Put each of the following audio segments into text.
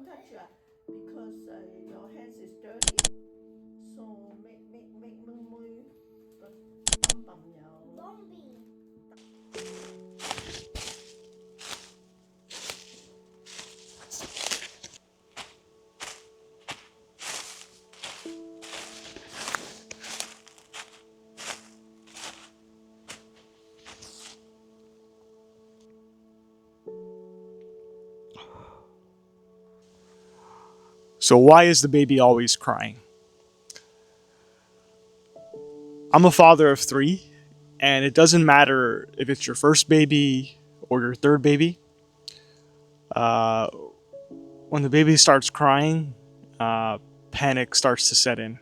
don't touch because your hands is dirty. So make mui bầm bầm nhậu. So why is the baby always crying? I'm a father of three, and it doesn't matter if it's your first baby or your third baby. Uh, when the baby starts crying, uh, panic starts to set in.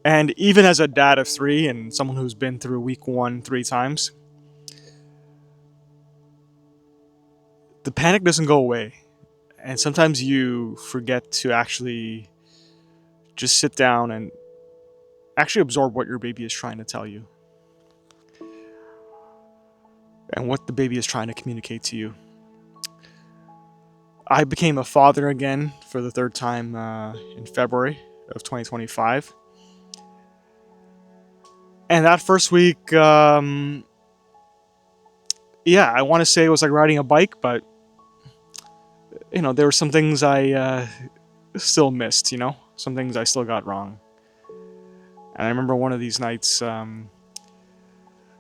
And even as a dad of three and someone who's been through week one 3 times, the panic doesn't go away. And sometimes you forget to actually just sit down and actually absorb what your baby is trying to tell you and what the baby is trying to communicate to you. I became a father again for the third time in February of 2025. And that first week, yeah, I want to say it was like riding a bike, but there were some things I still missed. Some things I still got wrong. And I remember one of these nights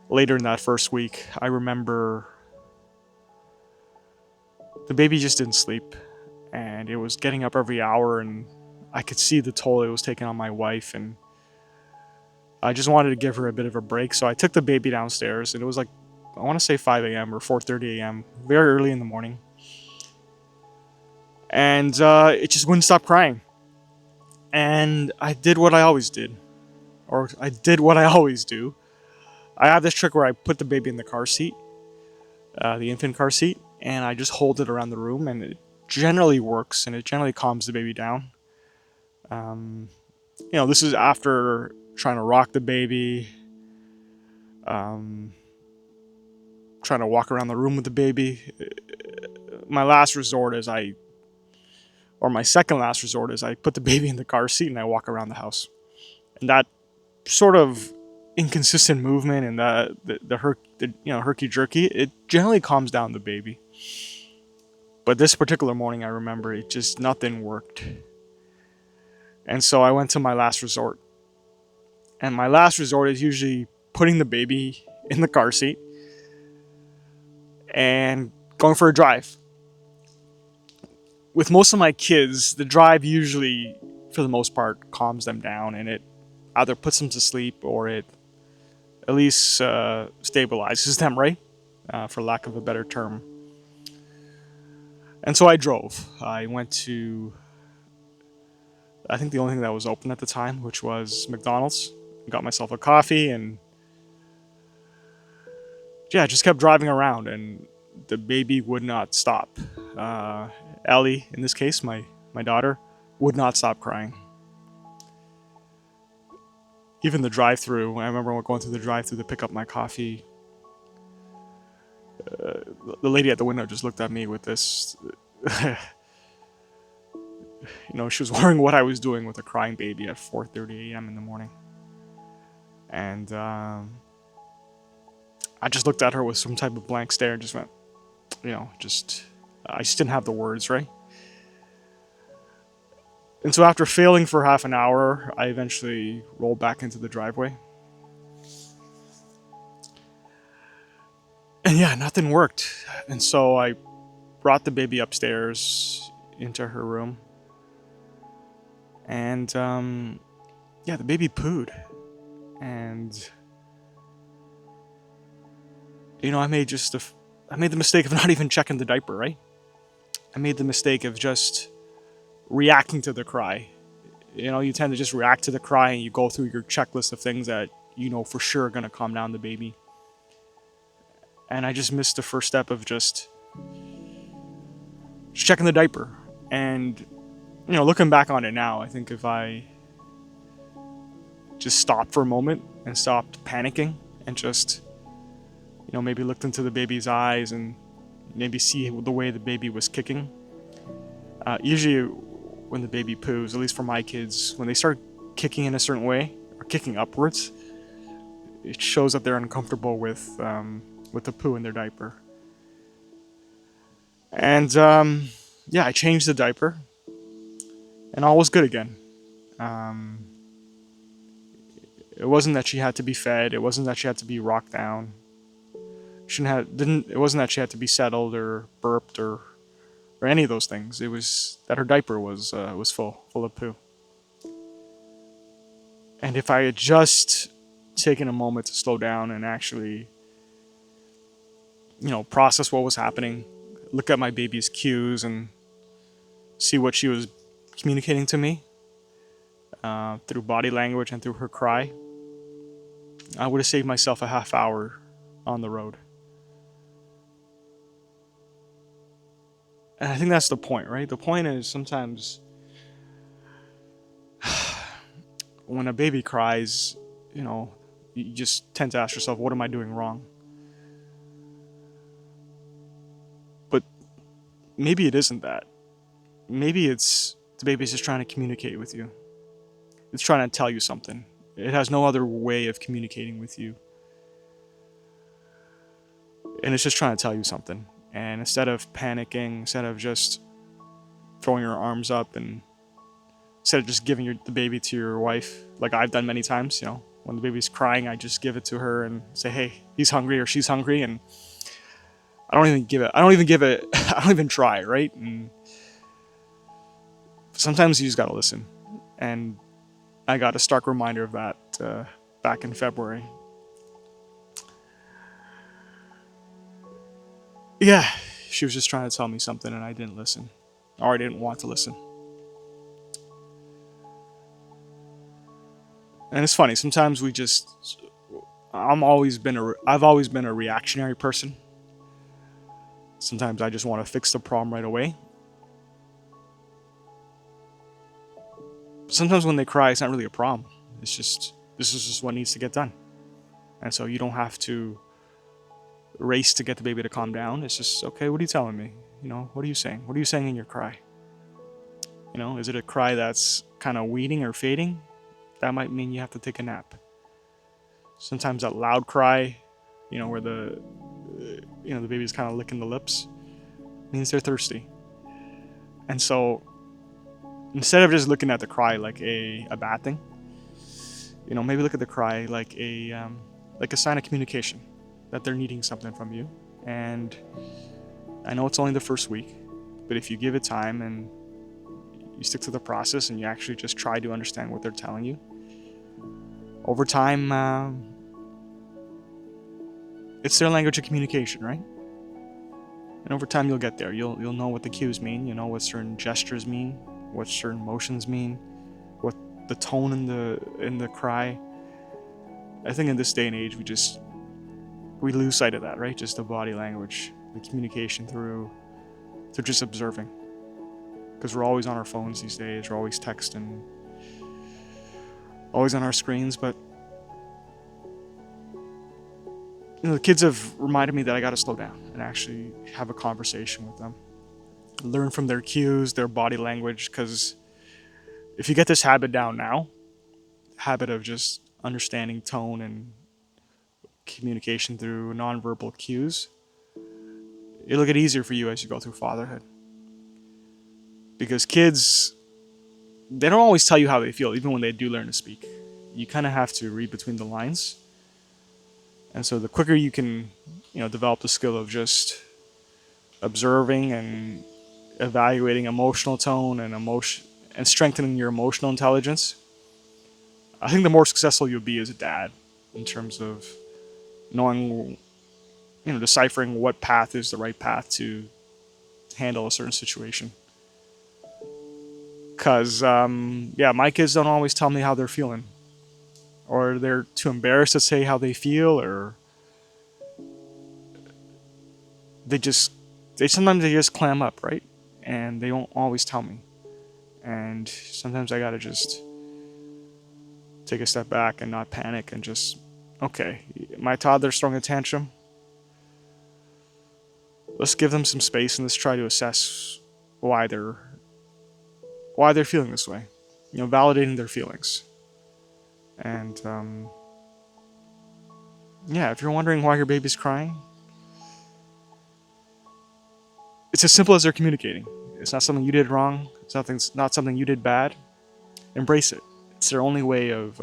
later in that first week, I remember the baby just didn't sleep, and it was getting up every hour, and I could see the toll it was taking on my wife, and I just wanted to give her a bit of a break. So I took the baby downstairs, and it was like, I want to say 5 a.m. or 4:30 a.m., very early in the morning. And it just wouldn't stop crying. And I did what I always did, or I did what I always do. I have this trick where I put the baby in the car seat, the infant car seat, and I just hold it around the room, and it generally works, and it generally calms the baby down. Um, this is after trying to rock the baby, um, trying to walk around the room with the baby. My last resort is or my second last resort is I put the baby in the car seat and I walk around the house. And that sort of inconsistent movement and the herky jerky, it generally calms down the baby. But this particular morning, I remember it just nothing worked, and so I went to my last resort. And my last resort is usually putting the baby in the car seat and going for a drive. With most of my kids, the drive usually, for the most part, calms them down, and it either puts them to sleep or it at least stabilizes them, right? For lack of a better term. And so I drove. I went to, I think, the only thing that was open at the time, which was McDonald's. Got myself a coffee and, yeah, just kept driving around, and the baby would not stop. Ellie, in this case, my daughter, would not stop crying. Even the drive-through. I remember going through the drive-through to pick up my coffee. The lady at the window just looked at me with this. She was wondering what I was doing with a crying baby at 4:30 a.m. in the morning, and I just looked at her with some type of blank stare and just went, just I just didn't have the words, right? And so after failing for half an hour, I eventually rolled back into the driveway. And yeah, nothing worked. And so I brought the baby upstairs into her room. And yeah, the baby pooed. And I made the mistake of not even checking the diaper, right? I made the mistake of just reacting to the cry. You tend to just react to the cry and you go through your checklist of things that for sure are going to calm down the baby. And I just missed the first step of just checking the diaper. And looking back on it now, I think if I just stopped for a moment and stopped panicking and just maybe looked into the baby's eyes and maybe see the way the baby was kicking. Usually, when the baby poos, at least for my kids, when they start kicking in a certain way or kicking upwards, it shows that they're uncomfortable with the poo in their diaper. And yeah, I changed the diaper, and all was good again. Um, it wasn't that she had to be fed. It wasn't that she had to be rocked down. Shouldn't have didn't. It wasn't that she had to be settled or burped or any of those things. It was that her diaper was full of poo. And if I had just taken a moment to slow down and actually, process what was happening, look at my baby's cues and see what she was communicating to me through body language and through her cry, I would have saved myself a half hour on the road. And I think that's the point, right? The point is sometimes when a baby cries, you just tend to ask yourself, what am I doing wrong? But maybe it isn't that. Maybe it's the baby's just trying to communicate with you. It's trying to tell you something. It has no other way of communicating with you. And it's just trying to tell you something. And instead of panicking, instead of just throwing your arms up, and instead of just giving the baby to your wife, like I've done many times, when the baby's crying, I just give it to her and say, hey, he's hungry or she's hungry. And I don't even try, right? And sometimes you just gotta listen. And I got a stark reminder of that back in February. Yeah, she was just trying to tell me something and I didn't listen. Or I didn't want to listen. And it's funny, sometimes I've always been a reactionary person. Sometimes I just want to fix the problem right away. Sometimes when they cry, it's not really a problem. This is just what needs to get done. And so you don't have to race to get the baby to calm down. It's just, okay, what are you telling me? What are you saying? What are you saying in your cry? Is it a cry that's kind of weeding or fading? That might mean you have to take a nap. Sometimes that loud cry, where the baby's kind of licking the lips, means they're thirsty. And so instead of just looking at the cry like a bad thing, maybe look at the cry like a sign of communication, that they're needing something from you. And I know it's only the first week, but if you give it time and you stick to the process and you actually just try to understand what they're telling you, over time, it's their language of communication, right? And over time, you'll get there. You'll know what the cues mean. You know what certain gestures mean, what certain motions mean, what the tone in the cry. I think in this day and age, we lose sight of that, right? Just the body language, the communication through just observing. Because we're always on our phones these days. We're always texting, always on our screens. But the kids have reminded me that I got to slow down and actually have a conversation with them, learn from their cues, their body language. Because if you get this habit down now, habit of just understanding tone and communication through nonverbal cues, it'll get easier for you as you go through fatherhood. Because kids, they don't always tell you how they feel, even when they do learn to speak. You kind of have to read between the lines. And so the quicker you can, develop the skill of just observing and evaluating emotional tone and strengthening your emotional intelligence, I think the more successful you'll be as a dad in terms of knowing, deciphering what path is the right path to handle a certain situation. Because, my kids don't always tell me how they're feeling. Or they're too embarrassed to say how they feel, or sometimes they just clam up, right? And they don't always tell me. And sometimes I gotta just take a step back and not panic and just, okay, my toddler's throwing a tantrum. let's give them some space and let's try to assess why they're feeling this way. Validating their feelings. And yeah, if you're wondering why your baby's crying, it's as simple as they're communicating. It's not something you did wrong. It's not something you did bad. Embrace it. It's their only way of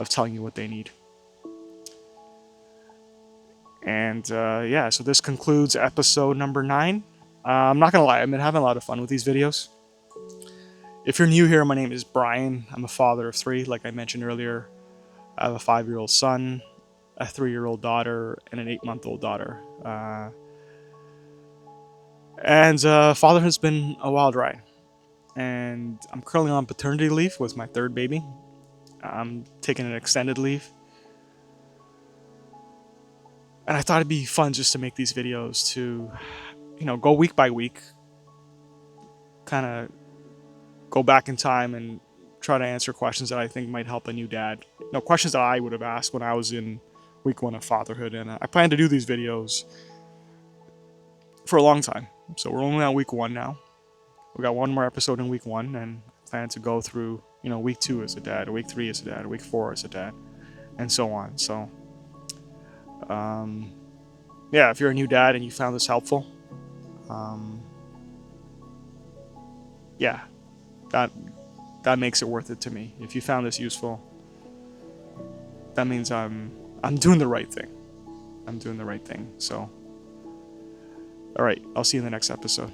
telling you what they need. And yeah, so this concludes episode number 9. I'm not gonna lie, I've been having a lot of fun with these videos. If you're new here, my name is Brian. I'm a father of 3, like I mentioned earlier. I have a 5-year-old son, a 3-year-old daughter, and an 8-month-old daughter. And fatherhood has been a wild ride. And I'm currently on paternity leave with my 3rd baby. I'm taking an extended leave. And I thought it'd be fun just to make these videos to, go week by week. Kind of go back in time and try to answer questions that I think might help a new dad. Questions that I would have asked when I was in week 1 of fatherhood. And I plan to do these videos for a long time. So we're only on week 1 now. We got one more episode in week 1, and I plan to go through, week 2 as a dad, or week 3 as a dad, or week 4 as a dad, and so on. So, yeah, if you're a new dad and you found this helpful, yeah, that makes it worth it to me. If you found this useful, that means I'm doing the right thing. I'm doing the right thing. So, all right, I'll see you in the next episode.